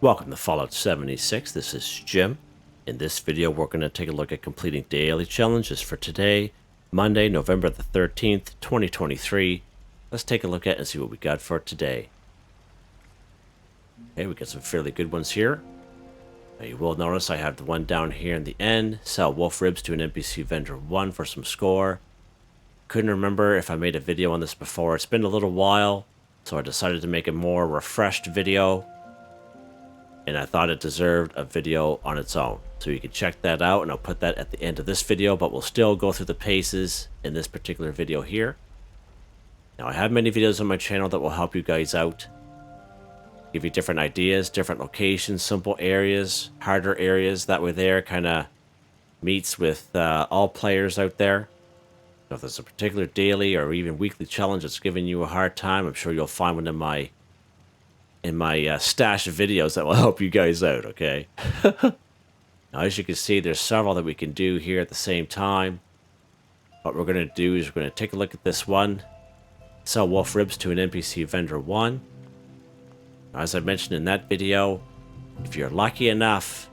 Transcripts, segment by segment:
Welcome to Fallout 76, this is Jim. In this video we're going to take a look at completing daily challenges for today, Monday, November the 13th, 2023. Let's take a look at and see what we got for today. Okay, we got some fairly good ones here. Now you will notice I have the one down here in the end, sell wolf ribs to an NPC vendor 1 for some score. Couldn't remember if I made a video on this before. It's been a little while, so I decided to make a more refreshed video. And I thought it deserved a video on its own. So you can check that out, and I'll put that at the end of this video, but we'll still go through the paces in this particular video here. Now, I have many videos on my channel that will help you guys out. Give you different ideas, different locations, simple areas, harder areas. That way there kind of meets with all players out there. So if there's a particular daily or even weekly challenge that's giving you a hard time, I'm sure you'll find one in my stash of videos that will help you guys out, okay? Now, as you can see, there's several that we can do here at the same time. What we're going to do is we're going to take a look at this one. Sell wolf ribs to an NPC vendor 1. As I mentioned in that video, if you're lucky enough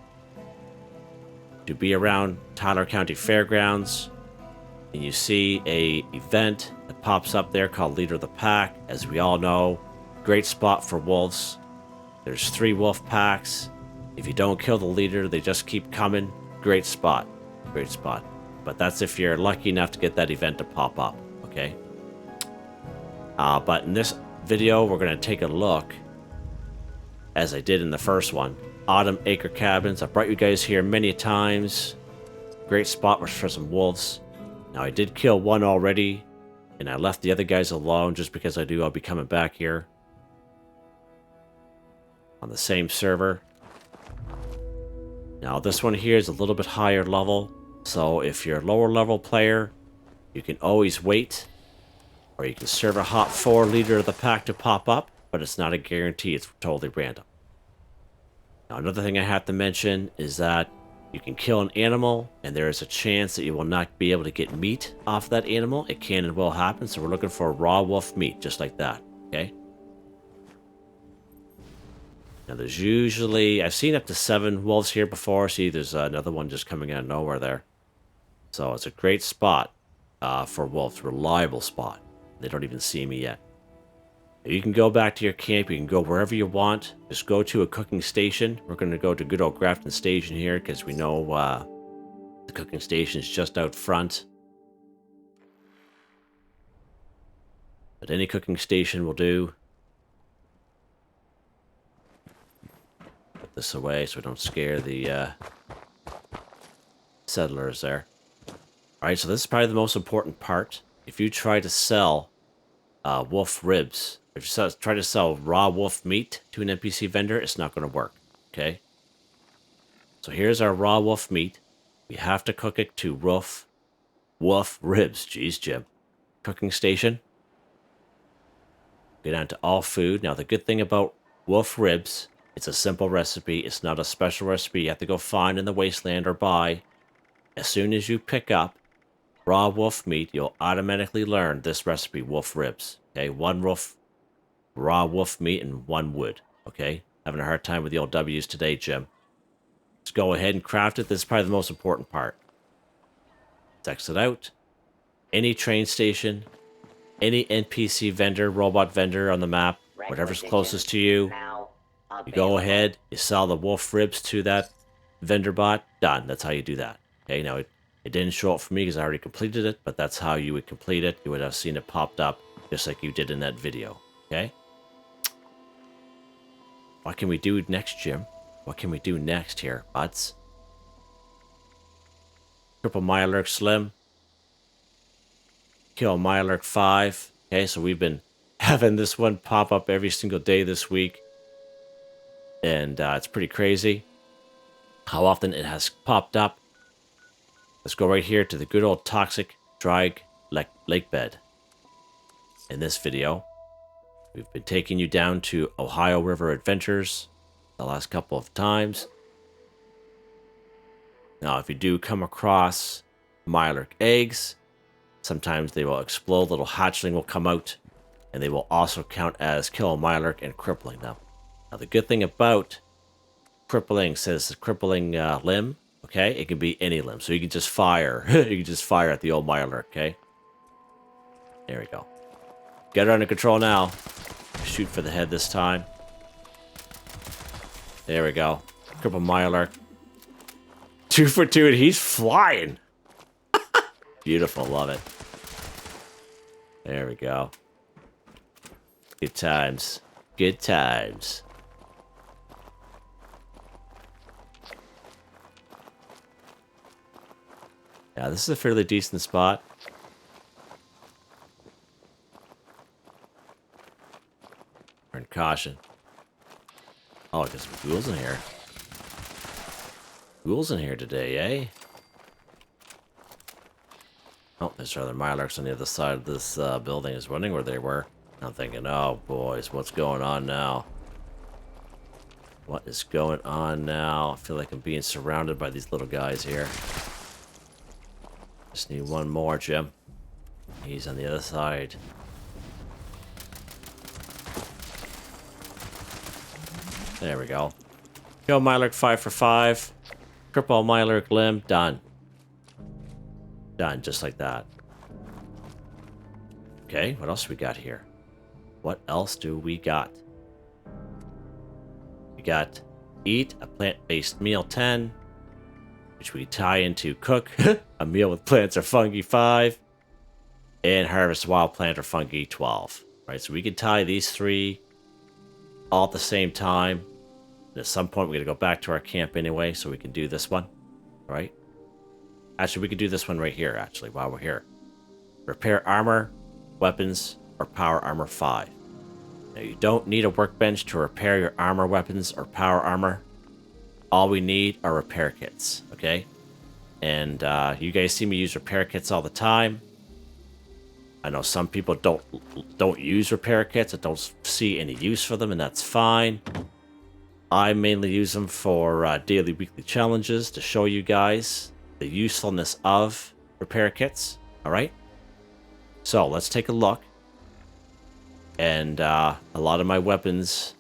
to be around Tyler County Fairgrounds and you see a event that pops up there called Leader of the Pack, as we all know, great spot for wolves. There's 3 wolf packs. If you don't kill the leader, they just keep coming. Great spot. Great spot. But that's if you're lucky enough to get that event to pop up, okay? But in this video, we're going to take a look, as I did in the first one, Autumn Acre Cabins. I've brought you guys here many times. Great spot for some wolves. Now, I did kill one already, and I left the other guys alone just because I knew I'll be coming back here on the same server. Now this one here is a little bit higher level, so if you're a lower level player, you can always wait, or you can serve a hot 4 Leader of the Pack to pop up, but it's not a guarantee, it's totally random. Now another thing I have to mention is that you can kill an animal, and there is a chance that you will not be able to get meat off that animal. It can and will happen, so we're looking for raw wolf meat, just like that, okay? Now there's usually, I've seen up to 7 wolves here before. See, there's another one just coming out of nowhere there. So it's a great spot for wolves, reliable spot. They don't even see me yet. You can go back to your camp, you can go wherever you want. Just go to a cooking station. We're going to go to good old Grafton Station here because we know the cooking station is just out front. But any cooking station will do. This away so we don't scare the settlers there. Alright, so this is probably the most important part. If you try to sell wolf ribs, if you try to sell raw wolf meat to an NPC vendor, it's not going to work, okay? So here's our raw wolf meat. We have to cook it to wolf ribs. Jeez, Jim. Cooking station. Go down to all food. Now the good thing about wolf ribs, it's a simple recipe. It's not a special recipe you have to go find in the wasteland or buy. As soon as you pick up raw wolf meat, you'll automatically learn this recipe, wolf ribs. Okay, 1 raw wolf meat and 1 wood. Okay, having a hard time with the old W's today, Jim. Let's go ahead and craft it. This is probably the most important part. Let's exit out. Any train station, any NPC vendor, robot vendor on the map, whatever's closest to you. You go ahead, you sell the wolf ribs to that vendor bot, done. That's how you do that. Okay, now it didn't show up for me because I already completed it, but that's how you would complete it. You would have seen it popped up just like you did in that video. Okay? What can we do next, Jim? What can we do next here, buds? Cripple Mirelurk Slim. Kill Mirelurk 5. Okay, so we've been having this one pop up every single day this week. And it's pretty crazy how often it has popped up. Let's go right here to the good old toxic drag lake bed. In this video, we've been taking you down to Ohio River Adventures the last couple of times. Now, if you do come across Mirelurk eggs, sometimes they will explode, little hatchling will come out, and they will also count as kill a Mirelurk and crippling them. Now, the good thing about crippling, says crippling limb. Okay, it can be any limb, so you can just fire. You can just fire at the old Mirelurk. Okay, there we go. Get it under control now. Shoot for the head this time. There we go. Cripple Mirelurk. 2 for 2, and he's flying. Beautiful, love it. There we go. Good times. Good times. Yeah, this is a fairly decent spot. We're in caution. Oh, I got some ghouls in here. Ghouls in here today, eh? Oh, there's other Mirelurks on the other side of this building. I was wondering where they were. I'm thinking, oh boys, what's going on now? What is going on now? I feel like I'm being surrounded by these little guys here. Just need one more, Jim. He's on the other side. There we go. Kill Mirelurk 5 for 5. Cripple Mirelurk limb. Done. Done, just like that. Okay, what else we got here? What else do we got? We got eat a plant-based meal 10, which we tie into cook a meal with plants or fungi 5, and harvest wild plant or fungi 12. Right, so we can tie these 3 all at the same time. And at some point, we're going to go back to our camp anyway, so we can do this one. Right? Actually, we could do this one right here, actually, while we're here. Repair armor, weapons, or power armor 5. Now, you don't need a workbench to repair your armor, weapons, or power armor. All we need are repair kits, okay? And you guys see me use repair kits all the time. I know some people don't use repair kits. I don't see any use for them, and that's fine. I mainly use them for daily, weekly challenges to show you guys the usefulness of repair kits. All right. So let's take a look. And a lot of my weapons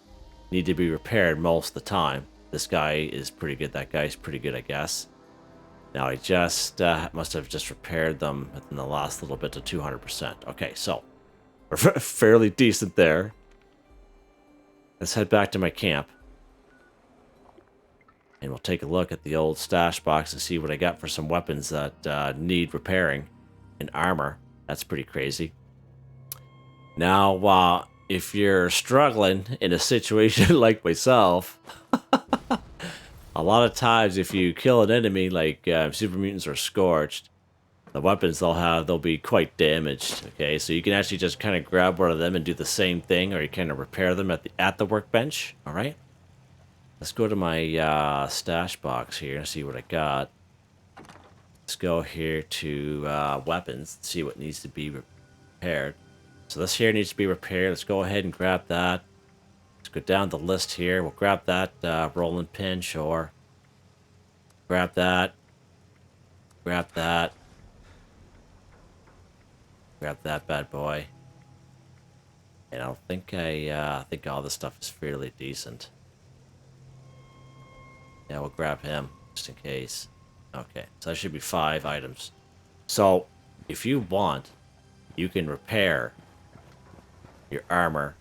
need to be repaired most of the time. This guy is pretty good. That guy's pretty good, I guess. Now I just must have just repaired them in the last little bit to 200%. Okay, so we're fairly decent there. Let's head back to my camp. And we'll take a look at the old stash box and see what I got for some weapons that need repairing. And armor. That's pretty crazy. Now, if you're struggling in a situation like myself, a lot of times if you kill an enemy like super mutants or scorched, the weapons they'll be quite damaged. Okay, so you can actually just kind of grab one of them and do the same thing, or you kind of repair them at the workbench. All right. Let's go to my stash box here and see what I got. Let's go here to weapons and see what needs to be repaired. So this here needs to be repaired. Let's go ahead and grab that. Let's go down the list here. We'll grab that roll and pinch, or grab that. Grab that. Grab that bad boy. And I think I think all this stuff is fairly decent. Yeah, we'll grab him, just in case. Okay, so that should be 5 items. So, if you want, you can repair your armor,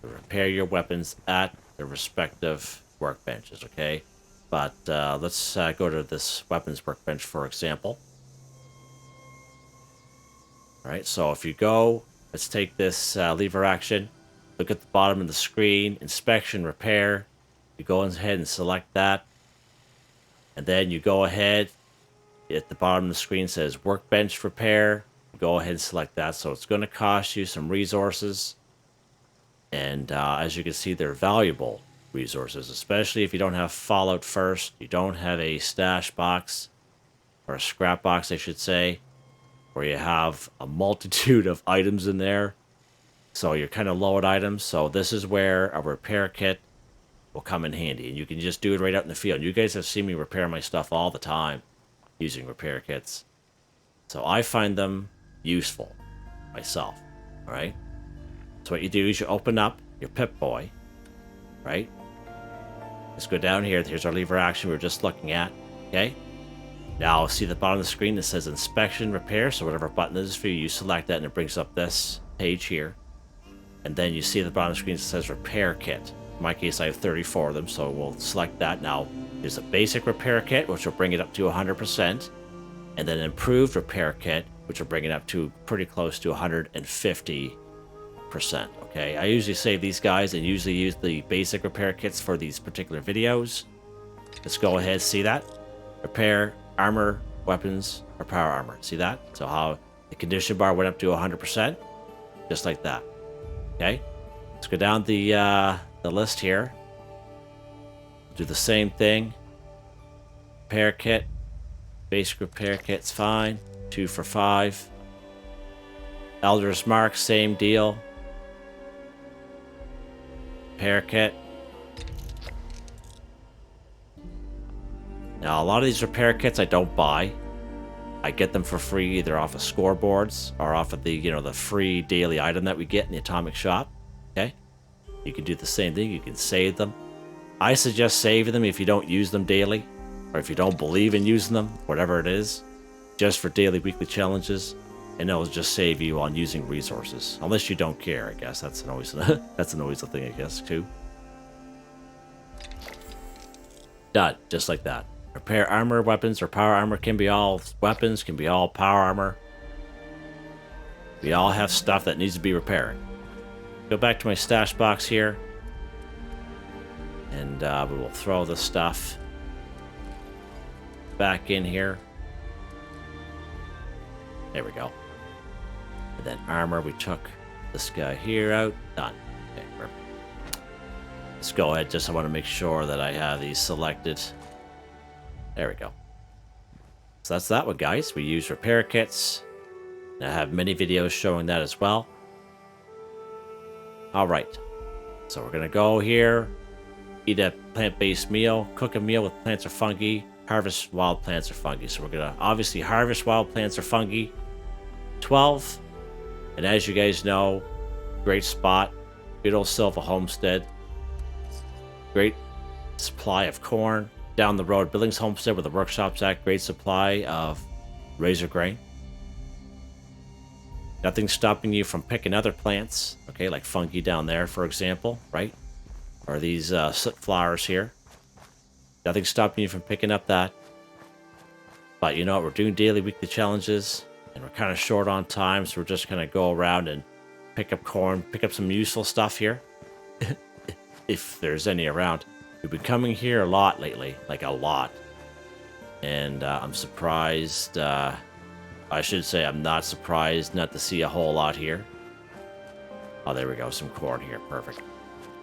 repair your weapons at the respective workbenches, okay? But let's go to this weapons workbench, for example. Alright, so if you go, let's take this lever action, look at the bottom of the screen, inspection, repair. You go ahead and select that. And then you go ahead, at the bottom of the screen says workbench repair. Go ahead and select that. So it's going to cost you some resources. And as you can see, they're valuable resources, especially if you don't have Fallout First, you don't have a stash box, or a scrap box, I should say, where you have a multitude of items in there. So you're kind of low at items. So this is where a repair kit will come in handy, and you can just do it right out in the field. You guys have seen me repair my stuff all the time using repair kits, so I find them useful myself. All right, so what you do is you open up your Pip-Boy, right? Let's go down here. Here's our lever action we were just looking at. Okay. Now see the bottom of the screen that says inspection repair. So whatever button this is for you, you select that and it brings up this page here. And then you see at the bottom of the screen that says repair kit. In my case, I have 34 of them, so we'll select that. Now, there's a basic repair kit, which will bring it up to 100%. And then an improved repair kit, which will bring it up to pretty close to 150%. Okay, I usually save these guys and usually use the basic repair kits for these particular videos. Let's go ahead, see that? Repair, armor, weapons, or power armor. See that? So how the condition bar went up to 100%, just like that. Okay, let's go down the list here. Do the same thing. Repair kit, basic repair kit's fine. 2 for 5. Elder's Mark, same deal. Repair kit. Now a lot of these repair kits I don't buy. I get them for free either off of scoreboards or off of the, you know, the free daily item that we get in the Atomic Shop. Okay? You can do the same thing. You can save them. I suggest saving them if you don't use them daily, or if you don't believe in using them, whatever it is, just for daily, weekly challenges, and it'll just save you on using resources. Unless you don't care, I guess. That's always that's always a thing, I guess, too. Done. Just like that. Repair armor, weapons, or power armor can be all weapons, can be all power armor. We all have stuff that needs to be repaired. Go back to my stash box here. And we will throw the stuff back in here. There we go. And then armor, we took this guy here out. Done. Okay, perfect. Let's go ahead. Just I want to make sure that I have these selected. There we go. So that's that one, guys. We use repair kits. And I have many videos showing that as well. Alright. So we're going to go here. Eat a plant-based meal. Cook a meal with plants or fungi. Harvest wild plants or fungi. So we're going to obviously harvest wild plants or fungi. 12. And as you guys know, great spot. Good old Silva Homestead. Great supply of corn. Down the road, Billings Homestead where the workshop's at. Great supply of razor grain. Nothing's stopping you from picking other plants. Okay, like fungi down there, for example, right? Or these soot flowers here. Nothing's stopping you from picking up that. But you know what? We're doing daily, weekly challenges. And we're kind of short on time, so we're just going to go around and pick up corn. Pick up some useful stuff here. If there's any around. We've been coming here a lot lately, like a lot. And I'm surprised, I should say I'm not surprised not to see a whole lot here. Oh, there we go, some corn here, perfect.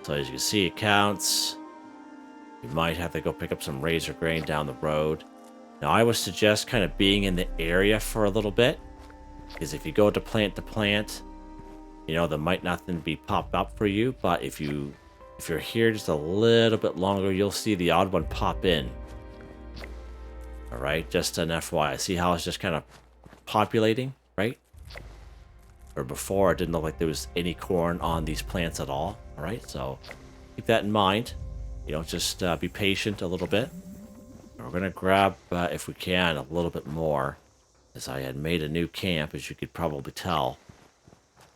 So as you can see, it counts. You might have to go pick up some razor grain down the road. Now I would suggest kind of being in the area for a little bit. Because if you go to plant, you know, there might nothing be popped up for you, but if you're here just a little bit longer, you'll see the odd one pop in. Alright, just an FYI. See how it's just kind of populating, right? Or before, it didn't look like there was any corn on these plants at all. Alright, so keep that in mind. You know, just be patient a little bit. We're going to grab, if we can, a little bit more. As I had made a new camp, as you could probably tell.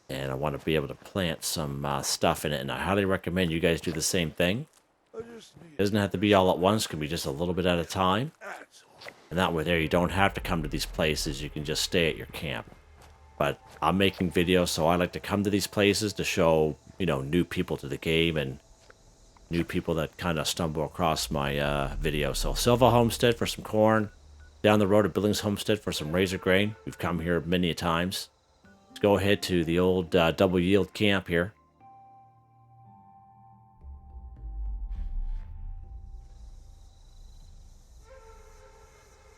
And I want to be able to plant some stuff in it. And I highly recommend you guys do the same thing. It doesn't have to be all at once. It can be just a little bit at a time. And that way there, you don't have to come to these places. You can just stay at your camp. But I'm making videos, so I like to come to these places to show, you know, new people to the game. And new people that kind of stumble across my video. So Silva Homestead for some corn. Down the road to Billings Homestead for some razor grain. We've come here many times. Let's go ahead to the old double yield camp here.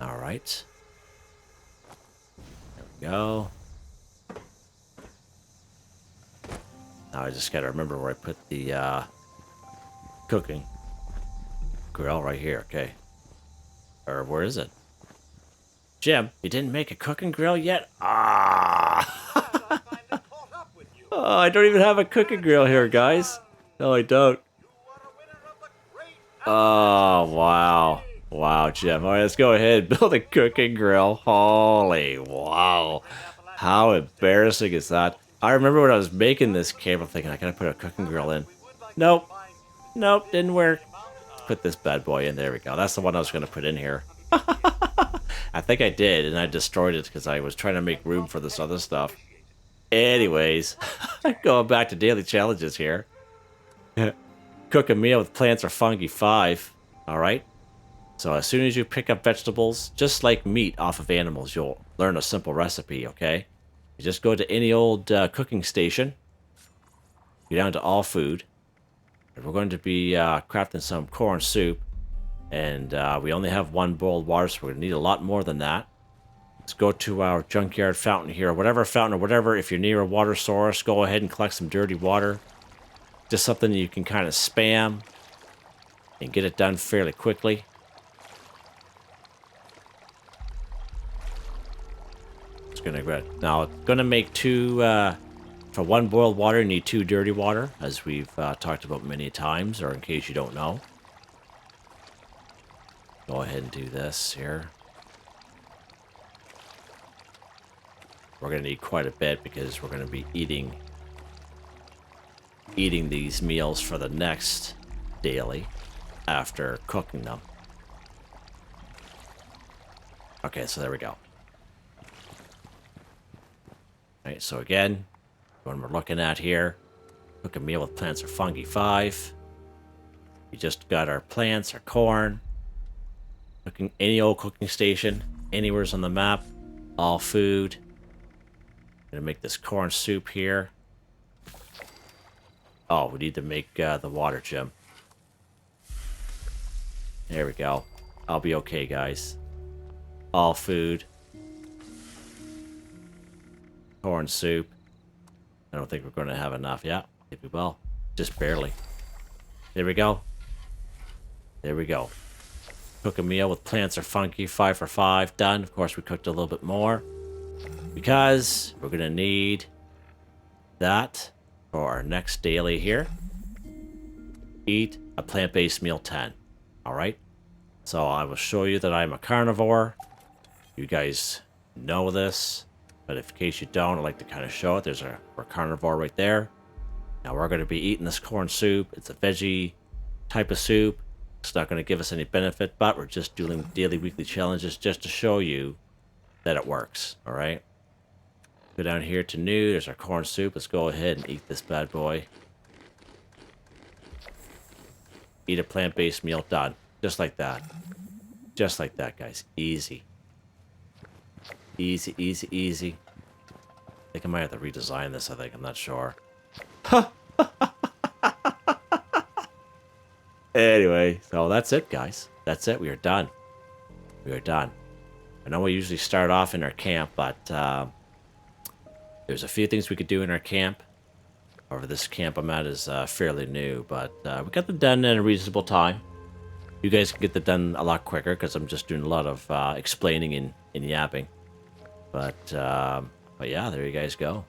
All right. There we go. Now I just got to remember where I put the cooking grill right here. Okay. Or where is it? Jim, you didn't make a cooking grill yet? Ah! Oh, I don't even have a cooking grill here, guys. No, I don't. Oh, wow. Wow, Jim. All right, let's go ahead and build a cooking grill. Holy wow. How embarrassing is that? I remember when I was making this cable thinking I gotta put a cooking grill in. Nope. Nope, didn't work. Let's put this bad boy in. There we go. That's the one I was gonna put in here. I think I did, and I destroyed it because I was trying to make room for this other stuff. Anyways, going back to daily challenges here. Cook a meal with plants or fungi 5. Alright? So as soon as you pick up vegetables, just like meat off of animals, you'll learn a simple recipe, okay? You just go to any old cooking station. Go down to all food. And we're going to be crafting some corn soup. And we only have 1 boiled water, so we're going to need a lot more than that. Let's go to our junkyard fountain here. Whatever fountain or whatever, if you're near a water source, go ahead and collect some dirty water. Just something you can kind of spam and get it done fairly quickly. It's gonna grab. Now, gonna make 2 for 1 boiled water. You need 2 dirty water, as we've talked about many times, or in case you don't know. Go ahead and do this here. We're gonna need quite a bit because we're gonna be eating these meals for the next daily after cooking them. Okay, so there we go. Alright, so again, when we're looking at here, cook a meal with plants or fungi 5. We just got our plants, our corn. Cooking any old cooking station, anywhere's on the map, all food. Gonna make this corn soup here. Oh, we need to make the water, Jim. There we go. I'll be okay, guys. All food. Corn soup. I don't think we're going to have enough. Yeah, maybe we will. Just barely. There we go. There we go. Cook a meal with plants or fungi. 5 for 5. Done. Of course, we cooked a little bit more. Because we're going to need that for our next daily here. Eat a plant-based meal 10. Alright? So I will show you that I'm a carnivore. You guys know this. But in case you don't, I like to kind of show it. There's our carnivore right there. Now we're going to be eating this corn soup. It's a veggie type of soup. It's not going to give us any benefit, but we're just doing daily, weekly challenges just to show you that it works. Alright? Go down here to new. There's our corn soup. Let's go ahead and eat this bad boy. Eat a plant-based meal. Done. Just like that. Just like that, guys. Easy. Easy, easy, easy. I think I might have to redesign this, I think. I'm not sure. Anyway, so that's it, guys. That's it. We are done. We are done. I know we usually start off in our camp, but there's a few things we could do in our camp. However, this camp I'm at is fairly new, but we got them done in a reasonable time. You guys can get them done a lot quicker because I'm just doing a lot of explaining and yapping. But yeah, there you guys go.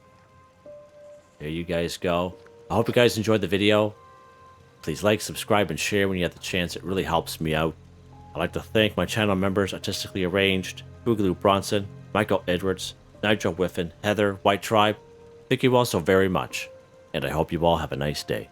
There you guys go. I hope you guys enjoyed the video. Please like, subscribe, and share when you have the chance. It really helps me out. I'd like to thank my channel members, Artistically Arranged, Boogaloo Bronson, Michael Edwards, Nigel Wiffen, Heather, Whitetribe. Thank you all so very much, and I hope you all have a nice day.